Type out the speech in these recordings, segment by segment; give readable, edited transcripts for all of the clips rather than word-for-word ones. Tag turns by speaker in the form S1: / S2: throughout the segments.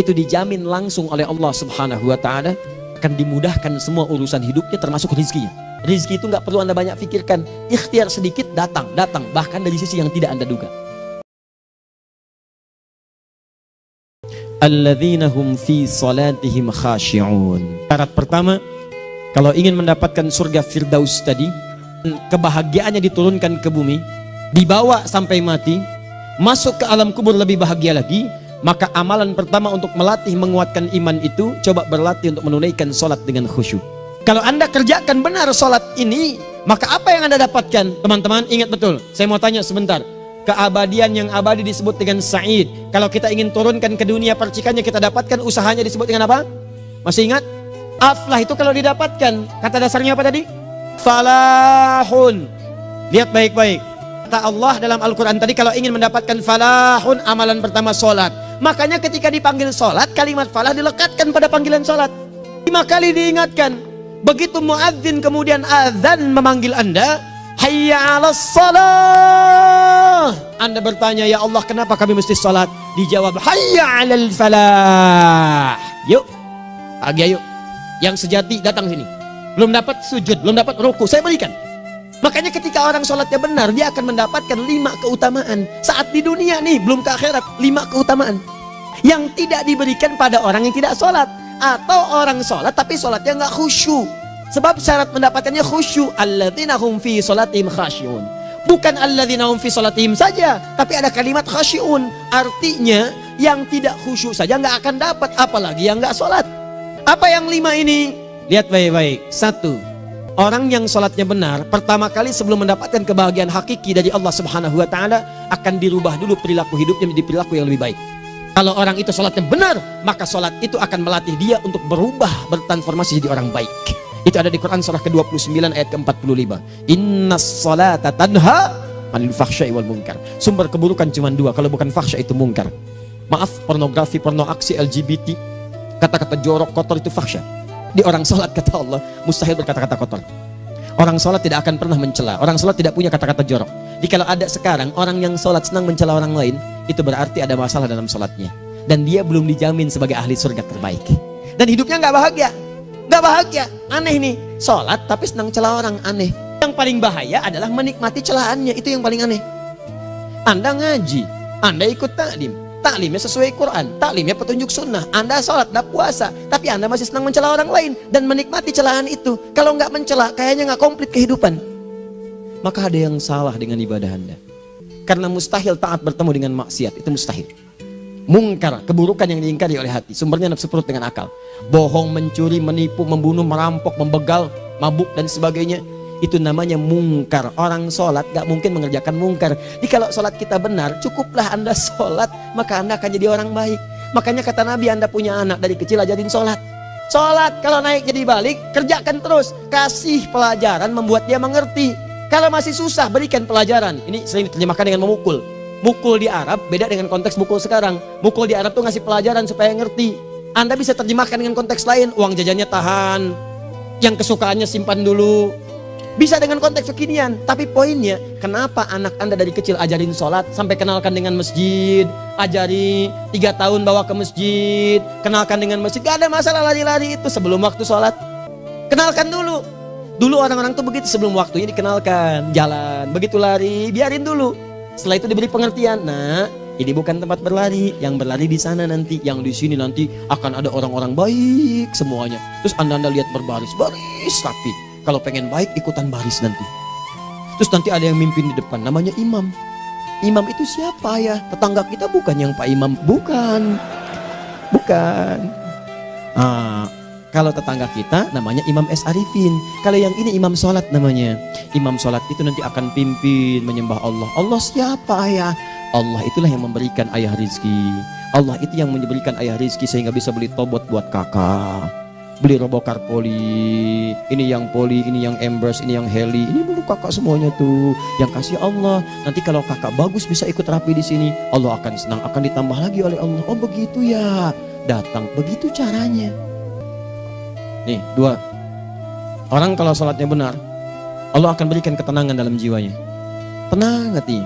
S1: itu dijamin langsung oleh Allah Subhanahu wa Ta'ala, akan dimudahkan semua urusan hidupnya termasuk rezekinya. Rezeki itu nggak perlu Anda banyak pikirkan, ikhtiar sedikit datang, bahkan dari sisi yang tidak Anda duga. Alladzina hum fi salatihim khashi'un. Syarat pertama, kalau ingin mendapatkan surga Firdaus tadi, kebahagiaannya diturunkan ke bumi, dibawa sampai mati, masuk ke alam kubur lebih bahagia lagi, maka amalan pertama untuk melatih menguatkan iman itu, coba berlatih untuk menunaikan sholat dengan khusyuk. Kalau Anda kerjakan benar sholat ini, maka apa yang Anda dapatkan? Teman-teman ingat betul, saya mau tanya sebentar. Keabadian yang abadi disebut dengan sa'id. Kalau kita ingin turunkan ke dunia percikannya, kita dapatkan usahanya disebut dengan apa? Masih ingat? Aflah itu kalau didapatkan, kata dasarnya apa tadi? Falahun. Lihat baik-baik. Kata Allah dalam Al-Quran tadi, kalau ingin mendapatkan falahun, amalan pertama sholat. Makanya ketika dipanggil sholat, kalimat falah dilekatkan pada panggilan sholat. 5 kali diingatkan. Begitu muadzin kemudian azan memanggil Anda, hayya 'alas shalah. Anda bertanya, ya Allah kenapa kami mesti sholat? Dijawab, hayya 'alal falah. Yuk, pagi yuk. Yang sejati datang sini. Belum dapat sujud, belum dapat ruku, saya berikan. Makanya ketika orang sholatnya benar, dia akan mendapatkan 5 keutamaan. Saat di dunia nih, belum ke akhirat, 5 keutamaan yang tidak diberikan pada orang yang tidak sholat. Atau orang sholat tapi sholatnya nggak khusyuk. Sebab syarat mendapatkannya khusyuk. Alladzina hum fi sholatihim khasyi'un. Bukan alladzina hum fi sholatihim saja, tapi ada kalimat khasyi'un. Artinya yang tidak khusyuk saja nggak akan dapat, apalagi yang nggak sholat. Apa yang 5 ini? Lihat baik-baik. 1. Orang yang sholatnya benar, pertama kali sebelum mendapatkan kebahagiaan hakiki dari Allah Subhanahu wa Ta'ala, akan dirubah dulu perilaku hidupnya menjadi perilaku yang lebih baik. Kalau orang itu sholatnya benar, maka sholat itu akan melatih dia untuk berubah, bertransformasi jadi orang baik. Itu ada di Quran surah ke-29 ayat ke-45. Innas sholata tanha 'anil fahsya'i wal munkar. Sumber keburukan cuma 2, kalau bukan fahsya itu munkar. Maaf, pornografi, porno aksi, LGBT, kata-kata jorok, kotor itu fahsya. Di orang sholat kata Allah mustahil berkata-kata kotor. Orang sholat tidak akan pernah mencela. Orang sholat tidak punya kata-kata jorok. Jadi kalau ada sekarang orang yang sholat senang mencela orang lain, itu berarti ada masalah dalam sholatnya. Dan dia belum dijamin sebagai ahli surga terbaik. Dan hidupnya nggak bahagia. Nggak bahagia. Aneh nih. Sholat tapi senang celah orang, aneh. Yang paling bahaya adalah menikmati celahannya. Itu yang paling aneh. Anda ngaji, Anda ikut taklim. Taklimnya sesuai Quran, taklimnya petunjuk sunnah. Anda sholat, Anda puasa, tapi Anda masih senang mencela orang lain dan menikmati celahan itu. Kalau nggak mencela, kayaknya nggak komplit kehidupan. Maka ada yang salah dengan ibadah Anda. Karena mustahil taat bertemu dengan maksiat, itu mustahil. Mungkar, keburukan yang diingkari oleh hati, sumbernya nafsu perut dengan akal. Bohong, mencuri, menipu, membunuh, merampok, membegal, mabuk dan sebagainya. Itu namanya mungkar. Orang sholat gak mungkin mengerjakan mungkar. Jadi kalau sholat kita benar, cukuplah Anda sholat, maka Anda akan jadi orang baik. Makanya kata Nabi, Anda punya anak dari kecil ajarin sholat. Sholat, kalau naik jadi balik, kerjakan terus. Kasih pelajaran membuat dia mengerti. Kalau masih susah, berikan pelajaran. Ini sering diterjemahkan dengan memukul. Mukul di Arab beda dengan konteks mukul sekarang. Mukul di Arab tuh ngasih pelajaran supaya ngerti. Anda bisa terjemahkan dengan konteks lain. Uang jajannya tahan, yang kesukaannya simpan dulu. Bisa dengan konteks kekinian, tapi poinnya, kenapa anak Anda dari kecil ajarin sholat, sampai kenalkan dengan masjid, ajari 3 tahun bawa ke masjid, kenalkan dengan masjid, gak ada masalah lari-lari itu sebelum waktu sholat. Kenalkan dulu. Dulu orang-orang tuh begitu, sebelum waktunya dikenalkan, jalan, begitu lari, biarin dulu. Setelah itu diberi pengertian, nah ini bukan tempat berlari, yang berlari di sana nanti, yang di sini nanti akan ada orang-orang baik semuanya. Terus Anda lihat berbaris, baris rapi. Kalau pengen baik, ikutan baris nanti. Terus nanti ada yang mimpin di depan, namanya imam. Imam itu siapa ya? Tetangga kita bukan yang Pak Imam, bukan. Kalau tetangga kita namanya Imam S. Arifin. Kalau yang ini imam sholat namanya. Imam sholat itu nanti akan pimpin menyembah Allah. Allah siapa ya? Allah itulah yang memberikan ayah rizki. Allah itu yang memberikan ayah rizki sehingga bisa beli tobot buat kakak. Beli robokar poli, ini yang poli, ini yang embers, ini yang heli, ini dulu kakak semuanya tuh. Yang kasih Allah. Nanti kalau kakak bagus bisa ikut rapi di sini, Allah akan senang, akan ditambah lagi oleh Allah. Oh begitu ya, datang, begitu caranya. Nih 2. Orang kalau sholatnya benar, Allah akan berikan ketenangan dalam jiwanya. Tenang hati.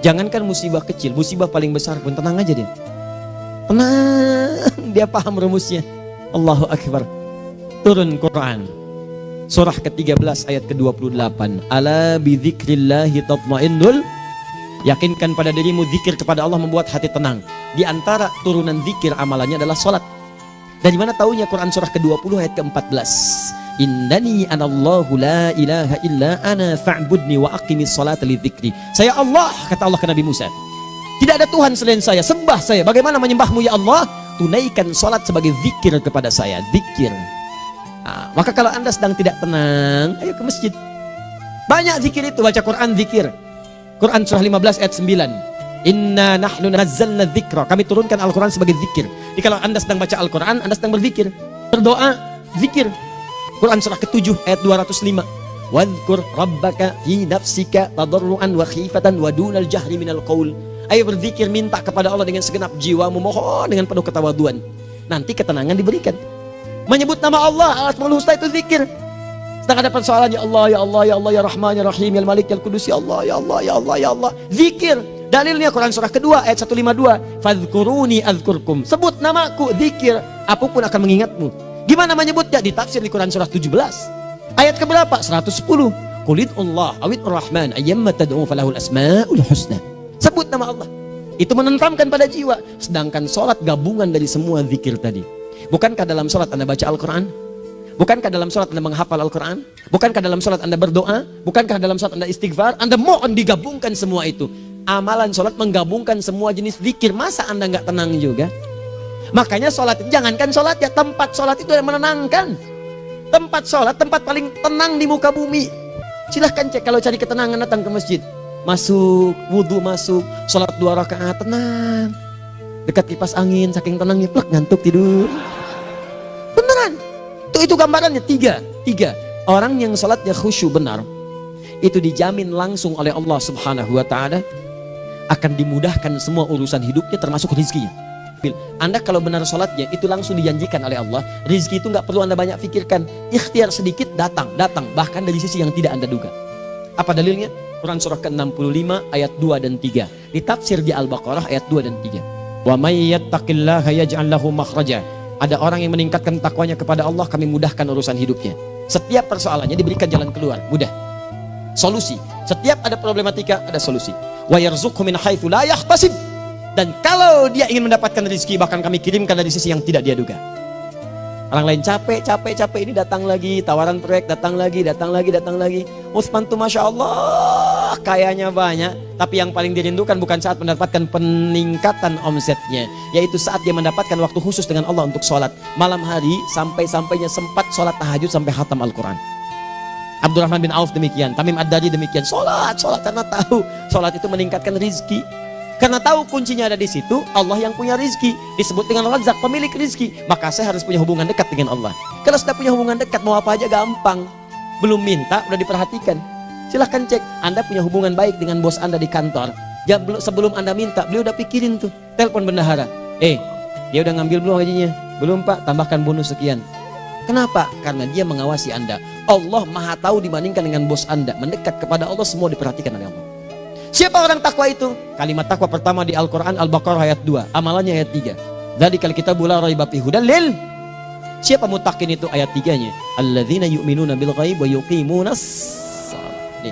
S1: Jangankan musibah kecil, musibah paling besar pun tenang aja dia. Tenang langsung dia paham rumusnya. Allahu Akbar. Turun Quran surah ke-13 ayat ke-28. Ala bidzikrillahi tatmainnul. Yakinkan pada dirimu zikir kepada Allah membuat hati tenang. Di antara turunan zikir amalannya adalah salat. Dari mana taunya Quran surah ke-20 ayat ke-14? Innani anallahu la ilaha illa ana fa'budni wa aqimis salata lidzikri. Saya Allah, kata Allah ke Nabi Musa. Tidak ada Tuhan selain saya, sembah saya. Bagaimana menyembahmu ya Allah? Tunaikan salat sebagai zikir kepada saya, zikir. Nah, maka kalau Anda sedang tidak tenang, ayo ke masjid. Banyak zikir itu, baca Quran zikir. Quran surah 15 ayat 9. Inna nahnu nazzalna dzikra. Kami turunkan Al-Quran sebagai zikir. Jadi kalau Anda sedang baca Al-Quran, Anda sedang berzikir. Berdoa, zikir. Quran surah ke-7 ayat 205. Wadhkur rabbaka fi nafsika tadarruan wa khifatan wa dunal jahri minal qaul. Ayo berzikir, minta kepada Allah dengan segenap jiwamu, mohon dengan penuh ketawaduan. Nanti ketenangan diberikan. Menyebut nama Allah, Al-Asmaul Husna itu zikir. Sedang ada persoalan, ya Allah, ya Allah, ya Allah, ya Rahman, ya Rahim, ya Malik, ya Qudus, ya Allah, ya Allah, ya Allah, ya Allah. Zikir. Dalilnya Quran surah kedua ayat 152. Fadhkuruni adzkurkum. Sebut namaku, zikir. Apapun akan mengingatmu. Gimana menyebutnya? Ditafsir di Quran surah 17. Ayat keberapa? 110. Qulidullah awid rahman ayyamma tad'u falahul asmaul husna. Sebut nama Allah. Itu menenteramkan pada jiwa. Sedangkan sholat gabungan dari semua zikir tadi. Bukankah dalam sholat Anda baca Al-Quran? Bukankah dalam sholat Anda menghafal Al-Quran? Bukankah dalam sholat Anda berdoa? Bukankah dalam sholat Anda istighfar? Anda mohon digabungkan semua itu. Amalan sholat menggabungkan semua jenis zikir. Masa Anda nggak tenang juga? Makanya sholat, jangankan sholat ya, tempat sholat itu yang menenangkan. Tempat sholat, tempat paling tenang di muka bumi. Silahkan cek kalau cari ketenangan, datang ke masjid. Masuk, wudhu masuk, sholat 2 rakaat, tenang. Dekat kipas angin, saking tenangnya, plek, ngantuk tidur. Beneran. Itu gambarannya, tiga. Orang yang sholatnya khusyuk benar, itu dijamin langsung oleh Allah Subhanahu wa Ta'ala akan dimudahkan semua urusan hidupnya, termasuk rezekinya. Anda kalau benar sholatnya, itu langsung dijanjikan oleh Allah. Rizki itu nggak perlu Anda banyak pikirkan. Ikhtiar sedikit, datang. Bahkan dari sisi yang tidak Anda duga. Apa dalilnya? Quran surah ke-65 ayat 2 dan 3. Ditafsir di Al-Baqarah ayat 2 dan 3. Wa may yattaqillaha yaj'al lahu makhraja. Ada orang yang meningkatkan takwanya kepada Allah, kami mudahkan urusan hidupnya. Setiap persoalannya diberikan jalan keluar, mudah. Solusi. Setiap ada problematika, ada solusi. Wa yarzuqhu min haitsu la yahtasib. Dan kalau dia ingin mendapatkan rezeki, bahkan kami kirimkan dari sisi yang tidak dia duga. Orang lain capek ini datang lagi, tawaran proyek datang lagi. Utsman tuh Masya Allah kayanya banyak, tapi yang paling dirindukan bukan saat mendapatkan peningkatan omsetnya, yaitu saat dia mendapatkan waktu khusus dengan Allah untuk sholat malam hari, sampai-sampainya sempat sholat tahajud sampai khatam Al-Quran. Abdurrahman bin Auf demikian, Tamim Ad-Dari demikian, sholat karena tahu sholat itu meningkatkan rezeki. Karena tahu kuncinya ada di situ, Allah yang punya rizki. Disebut dengan Razak, pemilik rizki. Maka saya harus punya hubungan dekat dengan Allah. Kalau sudah punya hubungan dekat, mau apa aja gampang. Belum minta, udah diperhatikan. Silahkan cek, Anda punya hubungan baik dengan bos Anda di kantor. Ya, sebelum Anda minta, beliau udah pikirin tuh. Telepon bendahara. Dia udah ngambil belum gajinya? Belum Pak, tambahkan bonus sekian. Kenapa? Karena dia mengawasi Anda. Allah maha tahu dibandingkan dengan bos Anda. Mendekat kepada Allah, semua diperhatikan oleh Allah. Siapa orang takwa itu? Kalimat takwa pertama di Al-Quran Al-Baqarah ayat 2, amalannya ayat 3. Dzalikal kitabu la raiba fihi hudal lil. Siapa mutakin itu? Ayat 3-nya. Alladzina yu'minuna bil ghaib wa yuqimunas shalah.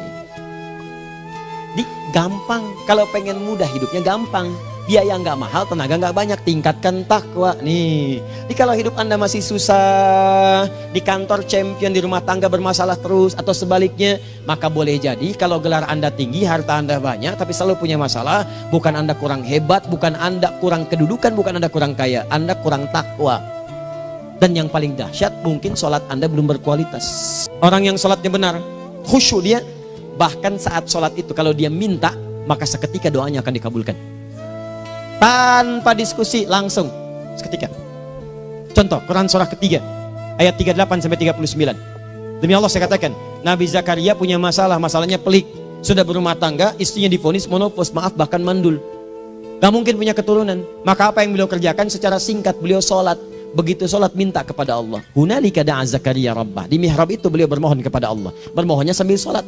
S1: Gampang. Kalau pengen mudah hidupnya gampang. Biaya nggak mahal, tenaga nggak banyak, tingkatkan takwa. Jadi kalau hidup Anda masih susah, di kantor champion, di rumah tangga bermasalah terus, atau sebaliknya, maka boleh jadi kalau gelar Anda tinggi, harta Anda banyak, tapi selalu punya masalah. Bukan Anda kurang hebat, bukan Anda kurang kedudukan, bukan Anda kurang kaya, Anda kurang takwa. Dan yang paling dahsyat, mungkin sholat Anda belum berkualitas. Orang yang sholatnya benar, khusyuk dia, bahkan saat sholat itu kalau dia minta, maka seketika doanya akan dikabulkan. Tanpa diskusi, langsung seketika. Contoh Quran surah ketiga ayat 38 sampai 39. Demi Allah saya katakan, Nabi Zakaria punya masalahnya pelik. Sudah berumah tangga, istrinya divonis monopos, maaf bahkan mandul. Gak mungkin punya keturunan. Maka apa yang beliau kerjakan? Secara singkat beliau sholat. Begitu sholat minta kepada Allah. Hunalika da'a Zakaria rabbah. Di mihrab itu beliau bermohon kepada Allah. Bermohonnya sambil sholat.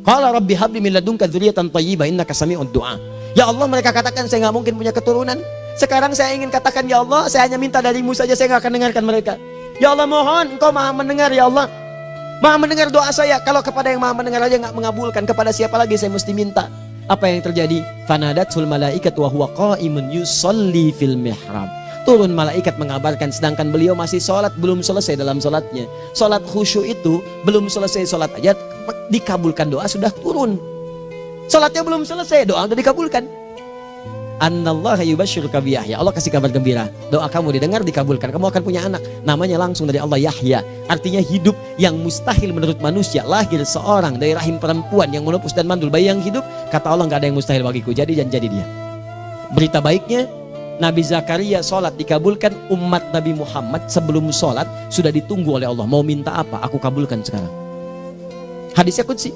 S1: Qala rabbi habli min ladunka dzurriyyatan thayyibah innaka sami'ud du'a. Ya Allah, mereka katakan saya nggak mungkin punya keturunan. Sekarang saya ingin katakan, ya Allah, saya hanya minta darimu saja, saya nggak akan dengarkan mereka. Ya Allah, mohon engkau maha mendengar, ya Allah. Maha mendengar doa saya. Kalau kepada yang maha mendengar aja nggak mengabulkan, kepada siapa lagi saya mesti minta? Apa yang terjadi? Fanadatul malaikat wa huwa qa'imun yusalli fil mihrab. Turun malaikat mengabarkan, sedangkan beliau masih sholat, belum selesai dalam sholatnya. Sholat khusyuk itu belum selesai sholat aja dikabulkan, doa sudah turun. Sholatnya belum selesai, doa sudah dikabulkan. Annallaha yubashshiruka bi Yahya. Allah kasih kabar gembira, doa kamu didengar, dikabulkan, kamu akan punya anak, namanya langsung dari Allah Yahya. Artinya hidup yang mustahil menurut manusia, lahir seorang dari rahim perempuan yang menepus dan mandul, bayi yang hidup, kata Allah nggak ada yang mustahil bagiku, jadi dan jadi dia. Berita baiknya, Nabi Zakaria sholat dikabulkan. Umat Nabi Muhammad sebelum sholat sudah ditunggu oleh Allah, mau minta apa, aku kabulkan sekarang. Hadisnya qudsi,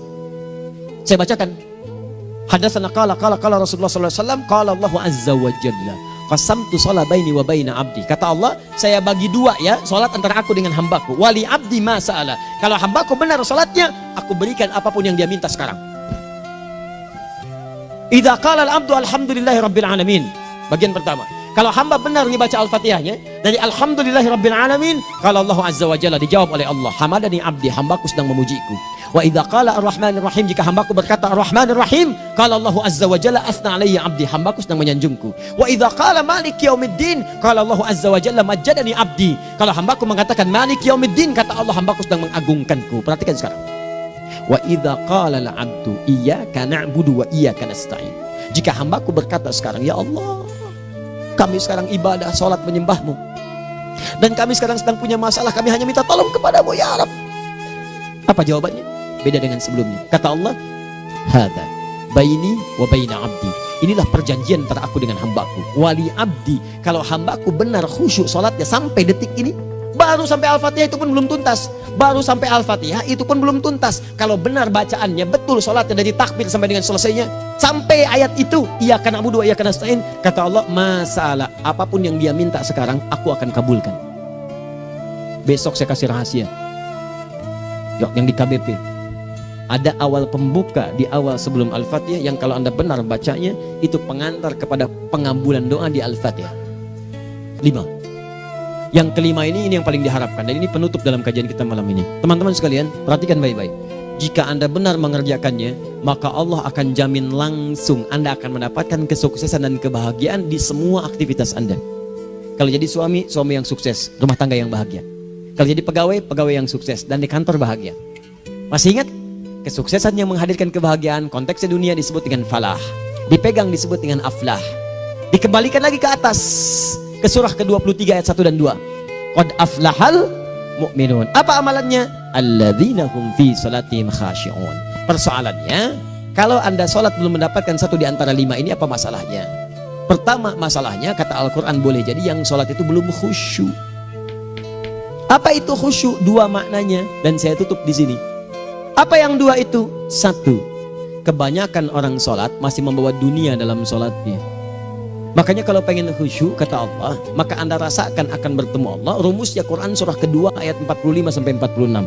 S1: saya bacakan. Hadatsana qala Rasulullah sallallahu alaihi wasallam qala Allahu azza wa jalla qasamtu shalah baini wa baina abdi. Kata Allah, saya bagi dua ya salat antara aku dengan hambaku. Wali abdi ma sa'ala. Kalau hambaku benar salatnya, aku berikan apapun yang dia minta sekarang. Idza qala al-abdu alhamdulillahi rabbil alamin. Bagian pertama, kalau hamba benar nih baca Al-Fatihahnya dari alhamdulillahi rabbil alamin, kalau Allah azza wa jalla dijawab oleh Allah, hamadani abdi, hambaku sedang memujiku. Wa idza qala ar-rahmanir rahim, jika hambaku berkata ar-rahmanir rahim, qala Allah azza wa jalla asna alayya abdi, hambaku sedang menyanjungku. Wa idza qala maliki yaumiddin, qala Allah azza wa jalla majjadani abdi, kalau hambaku mengatakan maliki yaumiddin, kata Allah hambaku sedang mengagungkanku. Perhatikan sekarang. Wa idza qala al-abdu iyyaka na'budu wa iyyaka nasta'in, jika hambaku berkata sekarang, ya Allah, kami sekarang ibadah, sholat menyembahmu, dan kami sekarang sedang punya masalah, kami hanya minta tolong kepadamu ya Rabb. Apa jawabannya? Beda dengan sebelumnya. Kata Allah, hadza baini wa baina abdi, inilah perjanjian antara aku dengan hambaku. Wali abdi, kalau hambaku benar khusyuk sholatnya sampai detik ini, baru sampai Al-Fatihah itu pun belum tuntas, baru sampai Al-Fatihah itu pun belum tuntas. Kalau benar bacaannya betul, sholatnya dari takbir sampai dengan selesainya, sampai ayat itu, iyyaka na'budu wa iyyaka nasta'in, kata Allah, masalah apapun yang dia minta sekarang, aku akan kabulkan. Besok saya kasih rahasia yang di KBP. Ada awal pembuka di awal sebelum Al-Fatihah yang kalau Anda benar bacanya, itu pengantar kepada pengabulan doa di Al-Fatihah. 5. Yang kelima ini yang paling diharapkan, dan ini penutup dalam kajian kita malam ini. Teman-teman sekalian, perhatikan baik-baik. Jika Anda benar mengerjakannya, maka Allah akan jamin langsung Anda akan mendapatkan kesuksesan dan kebahagiaan di semua aktivitas Anda. Kalau jadi suami, suami yang sukses, rumah tangga yang bahagia. Kalau jadi pegawai, pegawai yang sukses, dan di kantor bahagia. Masih ingat? Kesuksesan yang menghadirkan kebahagiaan, konteksnya dunia disebut dengan falah, dipegang disebut dengan aflah. Dikembalikan lagi ke atas, ke surah ke-23 ayat 1 dan 2. Qad aflahal mu'minun. Apa amalannya? Alladzina hum fi salatihim khashi'un. Persoalannya, kalau Anda sholat belum mendapatkan satu di antara 5 ini, apa masalahnya? Pertama masalahnya, kata Al-Quran, boleh jadi yang sholat itu belum khusyuk. Apa itu khusyuk? 2 maknanya, dan saya tutup di sini. Apa yang 2 itu? 1, kebanyakan orang sholat masih membawa dunia dalam sholatnya. Makanya kalau pengen khusyuk, kata Allah, maka Anda rasakan akan bertemu Allah. Rumusnya Quran surah kedua ayat 45 sampai 46.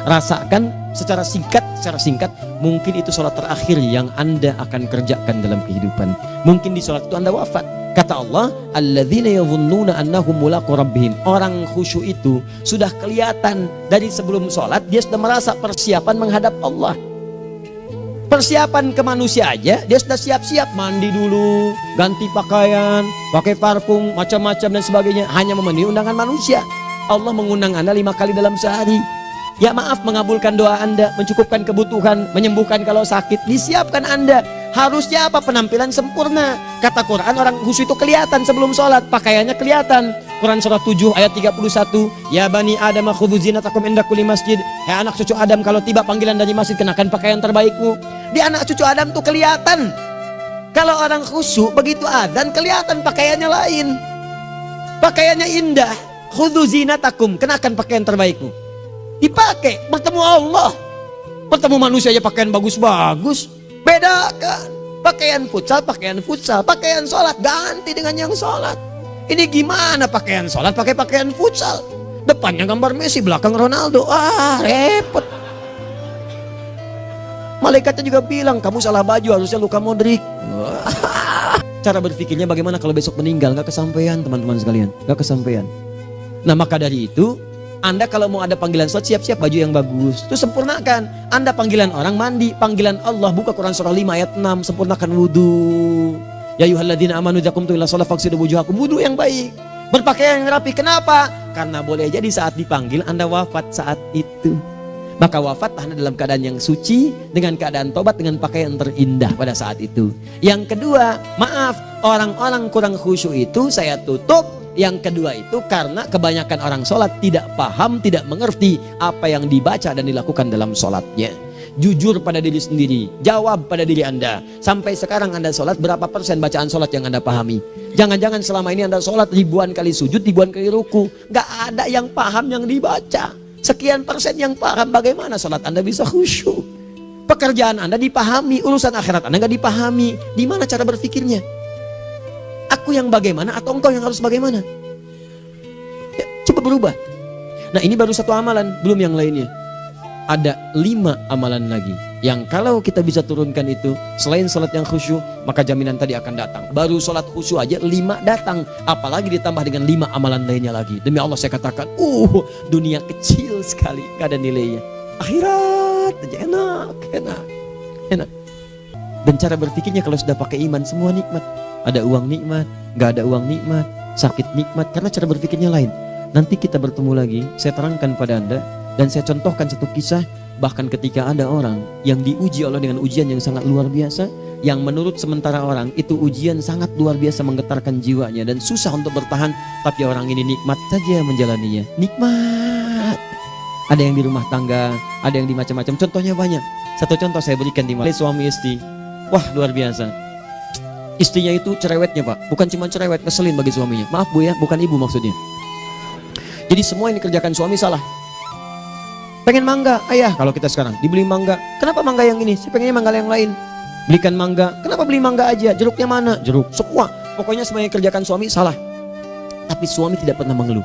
S1: Rasakan secara singkat, mungkin itu sholat terakhir yang Anda akan kerjakan dalam kehidupan. Mungkin di sholat itu Anda wafat. Kata Allah, alladzina yadhunnuna annahum mulaqu rabbihim. Orang khusyuk itu sudah kelihatan dari sebelum sholat, dia sudah merasa persiapan menghadap Allah. Persiapan ke manusia aja, dia sudah siap-siap, mandi dulu, ganti pakaian, pakai parfum, macam-macam dan sebagainya, hanya memenuhi undangan manusia. Allah mengundang Anda 5 kali dalam sehari. Ya maaf, mengabulkan doa Anda, mencukupkan kebutuhan, menyembuhkan kalau sakit, disiapkan Anda. Harusnya apa? Penampilan sempurna. Kata Quran, orang khusyuk itu kelihatan sebelum sholat, pakaiannya kelihatan. Quran surah 7 ayat 31, ya bani Adam khudzu zinatakum inda kulli masjid. Hai anak cucu Adam, kalau tiba panggilan dari masjid, kenakan pakaian terbaikmu. Di anak cucu Adam tuh kelihatan. Kalau orang khusyuk, begitu azan kelihatan pakaiannya lain. Pakaiannya indah. Khudzu zinatakum, kenakan pakaian terbaikmu. Dipakai, bertemu Allah. Bertemu manusia aja pakaian bagus-bagus. Bedakan. Pakaian futsal, pakaian sholat ganti dengan yang sholat. Ini gimana pakaian sholat pakai pakaian futsal? Depannya gambar Messi, belakang Ronaldo. Repot. Malaikatnya juga bilang, kamu salah baju, harusnya Luka Modric. Cara berpikirnya bagaimana kalau besok meninggal, nggak kesampaian teman-teman sekalian, nggak kesampaian. Nah maka dari itu, Anda kalau mau ada panggilan sholat, siap-siap baju yang bagus, itu sempurnakan. Anda panggilan orang mandi, panggilan Allah buka Quran surah 5 ayat 6, sempurnakan wudhu. Ya ayyuhalladzina amanu idza qumtum ila sholati faghsilu wujuhakum, wudhu yang baik, berpakaian yang rapi. Kenapa? Karena boleh jadi saat dipanggil Anda wafat saat itu. Maka wafatlah Anda dalam keadaan yang suci, dengan keadaan tobat, dengan pakaian terindah pada saat itu. Yang kedua, maaf, orang-orang kurang khusyuk itu saya tutup. Yang kedua itu karena kebanyakan orang sholat tidak paham, tidak mengerti apa yang dibaca dan dilakukan dalam sholatnya. Jujur pada diri sendiri, jawab pada diri Anda. Sampai sekarang Anda sholat, berapa persen bacaan sholat yang Anda pahami? Jangan-jangan selama ini Anda sholat ribuan kali sujud, ribuan kali ruku, gak ada yang paham yang dibaca. Sekian persen yang paham. Bagaimana sholat Anda bisa khusyuk? Pekerjaan Anda dipahami, urusan akhirat Anda gak dipahami. Di mana cara berpikirnya? Aku yang bagaimana atau engkau yang harus bagaimana? Ya, coba berubah. Nah ini baru satu amalan, belum yang lainnya. Ada 5 amalan lagi yang kalau kita bisa turunkan itu, selain sholat yang khusyuk, maka jaminan tadi akan datang. Baru sholat khusyuk aja 5 datang, apalagi ditambah dengan 5 amalan lainnya lagi. Demi Allah saya katakan, dunia kecil sekali, gak ada nilainya. Akhirat aja enak. Dan cara berpikirnya kalau sudah pakai iman, semua nikmat. Ada uang nikmat, gak ada uang nikmat, sakit nikmat, karena cara berpikirnya lain. Nanti kita bertemu lagi, saya terangkan pada Anda. Dan saya contohkan satu kisah, bahkan ketika ada orang yang diuji Allah dengan ujian yang sangat luar biasa, yang menurut sementara orang itu ujian sangat luar biasa menggetarkan jiwanya dan susah untuk bertahan, tapi orang ini nikmat saja menjalaninya. Nikmat. Ada yang di rumah tangga, ada yang di macam-macam. Contohnya banyak. Satu contoh saya berikan di mana suami istri. Wah luar biasa. Istrinya itu cerewetnya Pak, bukan cuma cerewet, ngeselin bagi suaminya. Maaf Bu ya, bukan ibu maksudnya. Jadi semua yang dikerjakan suami salah. Pengen mangga, ayah kalau kita sekarang dibeli mangga. Kenapa mangga yang ini? Saya pengennya mangga yang lain. Belikan mangga. Kenapa beli mangga aja? Jeruknya mana? Jeruk. Semua. Pokoknya semua yang kerjakan suami salah. Tapi suami tidak pernah mengeluh.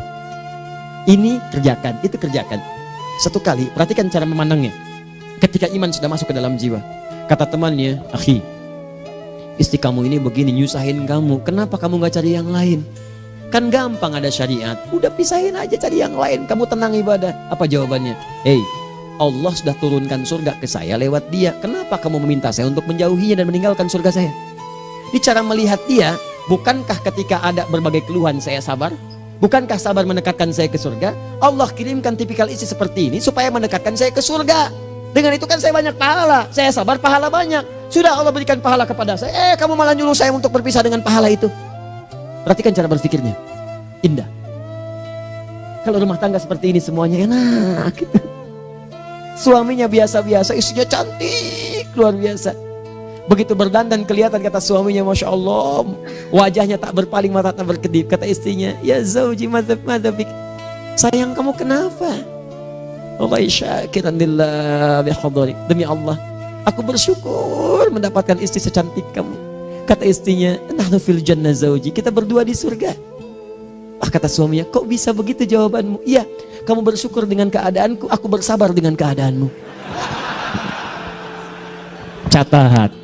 S1: Ini kerjakan, itu kerjakan. Satu kali, perhatikan cara memandangnya. Ketika iman sudah masuk ke dalam jiwa, kata temannya, akhi, istri kamu ini begini nyusahin kamu. Kenapa kamu gak cari yang lain? Kan gampang ada syariat, udah pisahin aja cari yang lain, kamu tenang ibadah. Apa jawabannya? Allah sudah turunkan surga ke saya lewat dia. Kenapa kamu meminta saya untuk menjauhinya dan meninggalkan surga saya? Ini cara melihat dia. Bukankah ketika ada berbagai keluhan saya sabar? Bukankah sabar mendekatkan saya ke surga? Allah kirimkan tipikal istri seperti ini supaya mendekatkan saya ke surga. Dengan itu kan saya banyak pahala. Saya sabar, pahala banyak. Sudah Allah berikan pahala kepada saya, kamu malah nyuruh saya untuk berpisah dengan pahala itu. Perhatikan cara berpikirnya, indah. Kalau rumah tangga seperti ini semuanya enak gitu. Suaminya biasa-biasa, istrinya cantik, luar biasa. Begitu berdandan kelihatan kata suaminya, Masya Allah, wajahnya tak berpaling, mata tak berkedip. Kata istrinya, ya zauji madzabik, sayang kamu kenapa? Allah syakiran lillah bihadari. Demi Allah, aku bersyukur mendapatkan istri secantik kamu. Kata istrinya, nahnu fil jannah zauji, kita berdua di surga. Kata suaminya, kok bisa begitu jawabanmu? Iya, kamu bersyukur dengan keadaanku, aku bersabar dengan keadaanmu. Catat.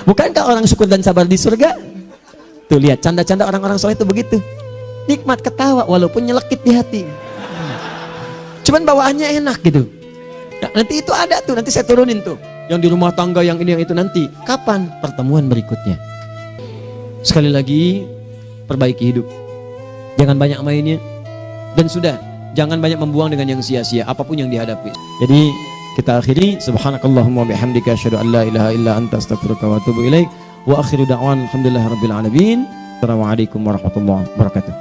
S1: Bukankah orang syukur dan sabar di surga? Tuh lihat, canda-canda orang-orang soleh itu begitu. Nikmat ketawa walaupun nyelekit di hati. Cuman bawaannya enak gitu. Nah, nanti itu ada tuh, nanti saya turunin tuh. Yang di rumah tangga, yang ini, yang itu nanti. Kapan? Pertemuan berikutnya. Sekali lagi, perbaiki hidup. Jangan banyak mainnya. Dan sudah, jangan banyak membuang dengan yang sia-sia, apapun yang dihadapi. Jadi, kita akhiri. Subhanakallahumma bihamdika asyhadu an la ilaha illa anta astaghfiruka wa atubu ilaik. Wa akhiru da'wan alhamdulillahirabbil alamin. Assalamualaikum warahmatullahi wabarakatuh.